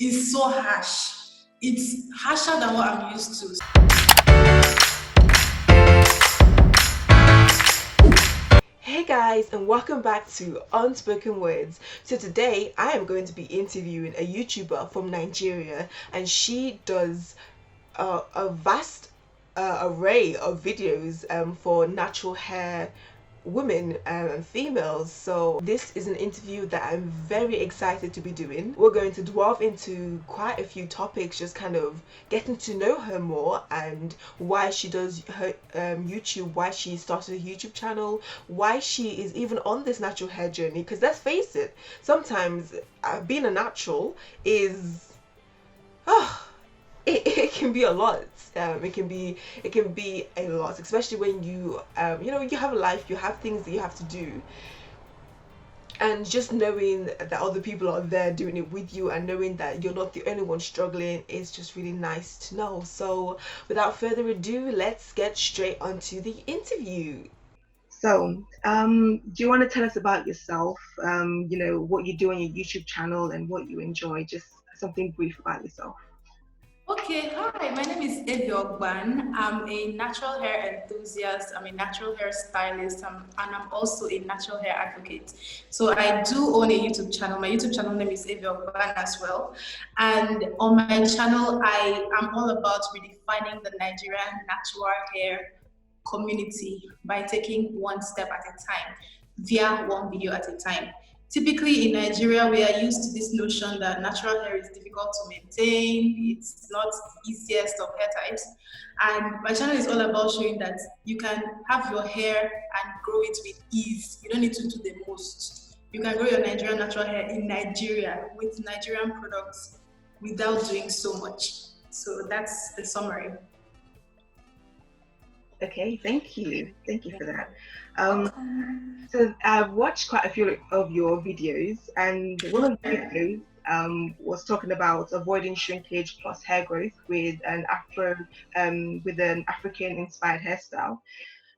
is so harsh. It's harsher than what I'm used to. Hey guys, and welcome back to Unspoken Words. So today I am going to be interviewing a YouTuber from Nigeria, and she does a vast array of videos for natural hair women and females. So this is an interview that I'm very excited to be doing. We're going to delve into quite a few topics, just kind of getting to know her more and why she does her YouTube, why she started a YouTube channel, why she is even on this natural hair journey. Because let's face it, sometimes being a natural is it can be a lot. It can be a lot, especially when you you have a life, you have things that you have to do, and just knowing that other people are there doing it with you and knowing that you're not the only one struggling is just really nice to know. So without further ado, let's get straight onto the interview. So, do you want to tell us about yourself? What you do on your YouTube channel and what you enjoy. Just something brief about yourself. Okay, hi, my name is Eveh Ogbah. I'm a natural hair enthusiast, I'm a natural hair stylist, and I'm also a natural hair advocate. So I do own a YouTube channel. My YouTube channel name is Eveh Ogbah as well. And on my channel, I am all about redefining the Nigerian natural hair community by taking one step at a time, via one video at a time. Typically in Nigeria, we are used to this notion that natural hair is difficult to maintain, it's not the easiest of hair types. And my channel is all about showing that you can have your hair and grow it with ease. You don't need to do the most. You can grow your Nigerian natural hair in Nigeria with Nigerian products without doing so much. So that's the summary. Okay, thank you. Thank you for that. Um, Welcome. so I've watched quite a few of your videos, and one of the videos was talking about avoiding shrinkage plus hair growth with an African inspired hairstyle.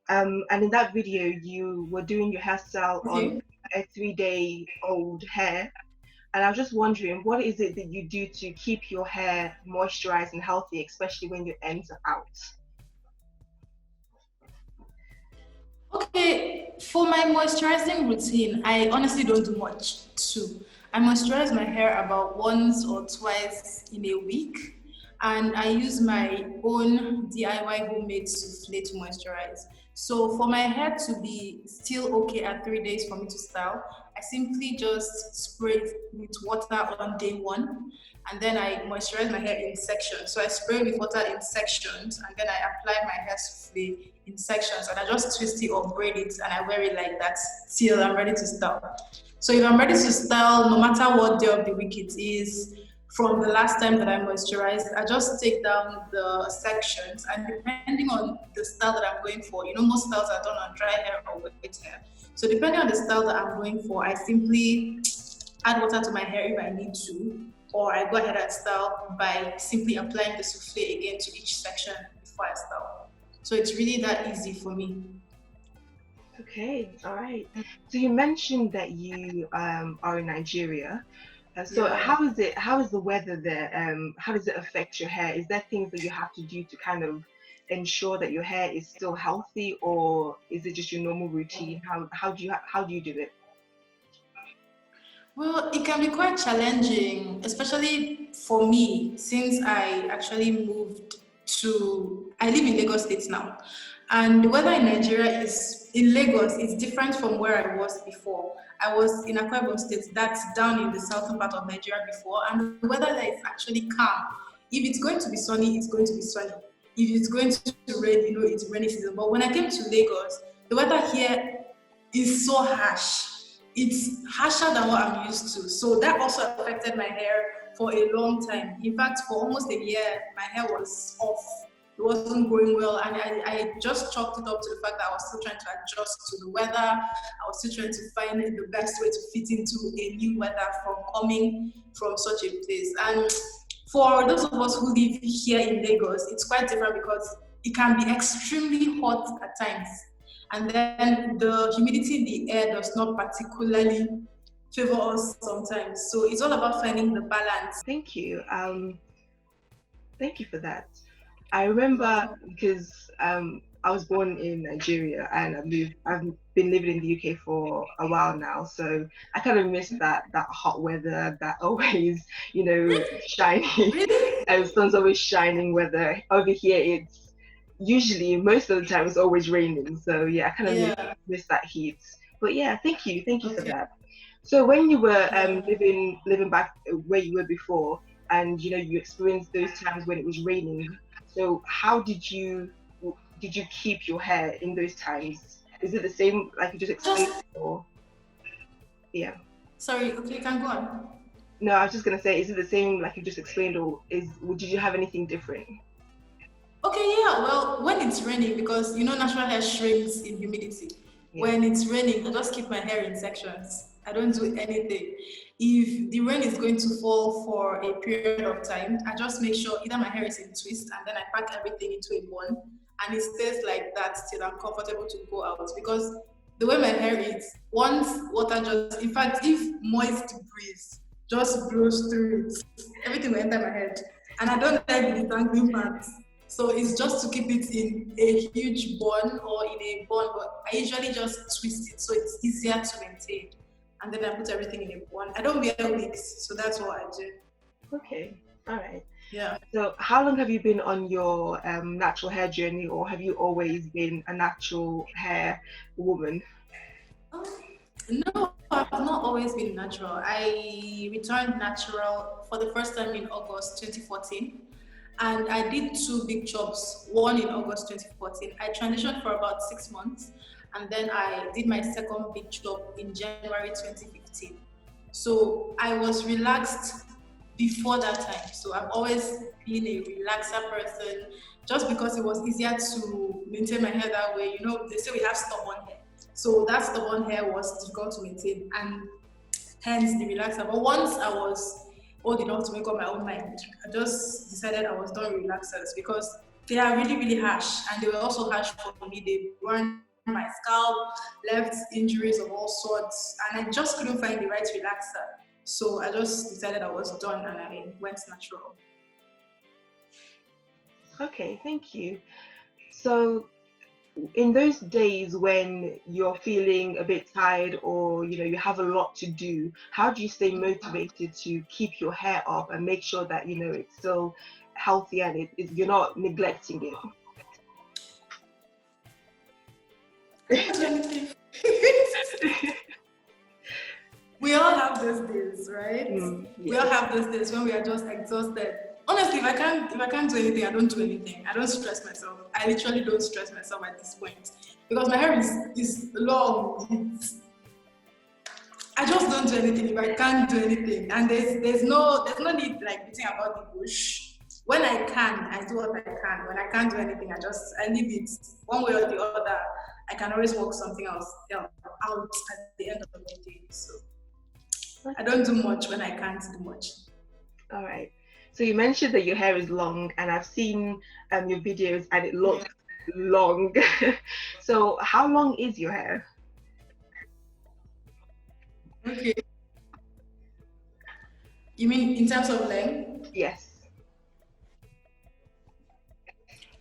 And in that video, you were doing your hairstyle on Okay. a 3-day old hair. And I was just wondering, what is it that you do to keep your hair moisturized and healthy, especially when your ends are out? Okay, for my moisturizing routine, I honestly don't do much too. I moisturize my hair about once or twice in a week, and I use my own DIY homemade souffle to moisturize. So for my hair to be still okay at 3 days for me to style, I simply just spray it with water on day one, and then I moisturize my hair in sections. So I spray with water in sections, and then I apply my hair souffle in sections, and I just twist it or braid it, and I wear it like that till I'm ready to style. So if I'm ready to style, no matter what day of the week it is, from the last time that I moisturized, I just take down the sections, and depending on the style that I'm going for, most styles are done on dry hair or wet hair. So depending on the style that I'm going for, I simply add water to my hair if I need to, or I go ahead and style by simply applying the souffle again to each section before I style. So it's really that easy for me. Okay, all right. So you mentioned that you are in Nigeria. So Yeah. how is it? How is the weather there? How does it affect your hair? Is there things that you have to do to kind of ensure that your hair is still healthy, or is it just your normal routine? How do you do it? Well, it can be quite challenging, especially for me, since I actually I live in Lagos State now. And the weather in Nigeria in Lagos, it's different from where I was before. I was in Akwa Ibom State, that's down in the southern part of Nigeria before, and the weather there is actually calm. If it's going to be sunny, it's going to be sunny. If it's going to rain, it's rainy season. But when I came to Lagos, the weather here is so harsh. It's harsher than what I'm used to. So that also affected my hair for a long time. In fact, for almost a year, my hair was off. It wasn't going well. And I just chalked it up to the fact that I was still trying to adjust to the weather. I was still trying to find the best way to fit into a new weather from coming from such a place. And for those of us who live here in Lagos, it's quite different because it can be extremely hot at times, and then the humidity in the air does not particularly favor us sometimes. So it's all about finding the balance. Thank you. Thank you for that. I You're remember welcome. because I was born in Nigeria and I've been living in the UK for a while now, so I kind of miss that hot weather, that always, shiny, Really? sun's always shining weather. Over here it's usually most of the time it's always raining. So yeah, I kind of Yeah. miss that heat. But yeah, thank you for Okay. that. So when you were Yeah. living back where you were before, and you experienced those times when it was raining, so how did you keep your hair in those times? Is it the same like you just explained, Just or yeah? sorry. Okay, you can go on. No, I was just gonna say, is it the same like you just explained, or did you have anything different? Okay, yeah. Well, when it's raining, because natural hair shrinks in humidity. Yeah. When it's raining, I just keep my hair in sections. I don't do anything. If the rain is going to fall for a period of time, I just make sure either my hair is in twist and then I pack everything into a bun and it stays like that till I'm comfortable to go out. Because the way my hair is, once water just, in fact, if moist breeze just blows through it, everything will enter my head. And I don't like the tangling parts. So it's just to keep it in a huge bun or in a bun, but I usually just twist it so it's easier to maintain. And then I put everything in a bun. I don't wear wigs, so that's what I do. Okay. All right. Yeah. So how long have you been on your natural hair journey, or have you always been a natural hair woman? Um, no, I've not always been natural. I returned natural for the first time in August 2014. And I did two big jobs, one in August 2014. I transitioned for about 6 months, and then I did my second big job in January 2015. So I was relaxed before that time. So I've always been a relaxer person, just because it was easier to maintain my hair that way. They say we have stubborn hair. So that stubborn hair was difficult to maintain, and hence the relaxer. But once I was old enough to make up my own mind, I just decided I was done with relaxers because they are really, really harsh, and they were also harsh for me. They burned my scalp, left injuries of all sorts, and I just couldn't find the right relaxer. So I just decided I was done and I went natural. Okay, thank you. So in those days when you're feeling a bit tired, or you have a lot to do, how do you stay motivated to keep your hair up and make sure that it's still healthy and you're not neglecting I don't do anything. it? We all have those days, right? We all Yes. have those days when we are just exhausted. Honestly, if I can't do anything, I don't do anything. I don't stress myself. I literally don't stress myself at this point because my hair is long. I just don't do anything if I can't do anything, and there's no need like beating about the bush. When I can, I do what I can. When I can't do anything, I leave it one way or the other. I can always work something else out at the end of the day. So I Okay. don't do much when I can't do much. All right. So you mentioned that your hair is long, and I've seen your videos, and it Yeah. looks long. So how long is your hair? Okay. You mean in terms of length? Yes.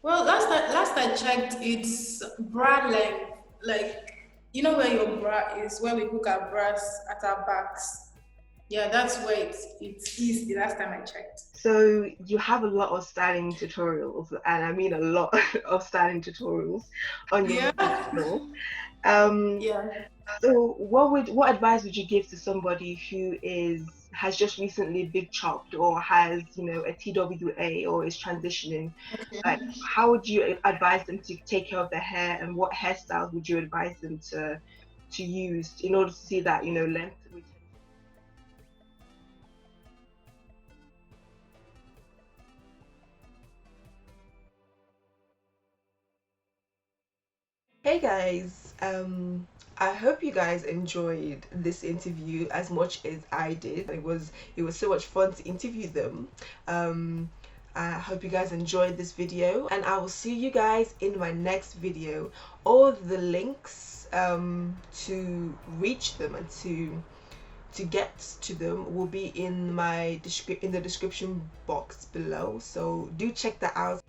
Well, last I checked, it's bra length. Like where your bra is, where we hook our bras at our backs. Yeah, that's where it is. The last time I checked. So you have a lot of styling tutorials, and I mean a lot of styling tutorials on your Yeah. YouTube channel. Um, Yeah. so what advice would you give to somebody who has just recently big chopped, or has a TWA, or is transitioning? Like, how would you advise them to take care of their hair, and what hairstyles would you advise them to use in order to see that length retention? Hey guys, I hope you guys enjoyed this interview as much as I did. It was so much fun to interview them. Um, I hope you guys enjoyed this video, and I will see you guys in my next video. All the links to reach them and to get to them will be in my in the description box below, so do check that out.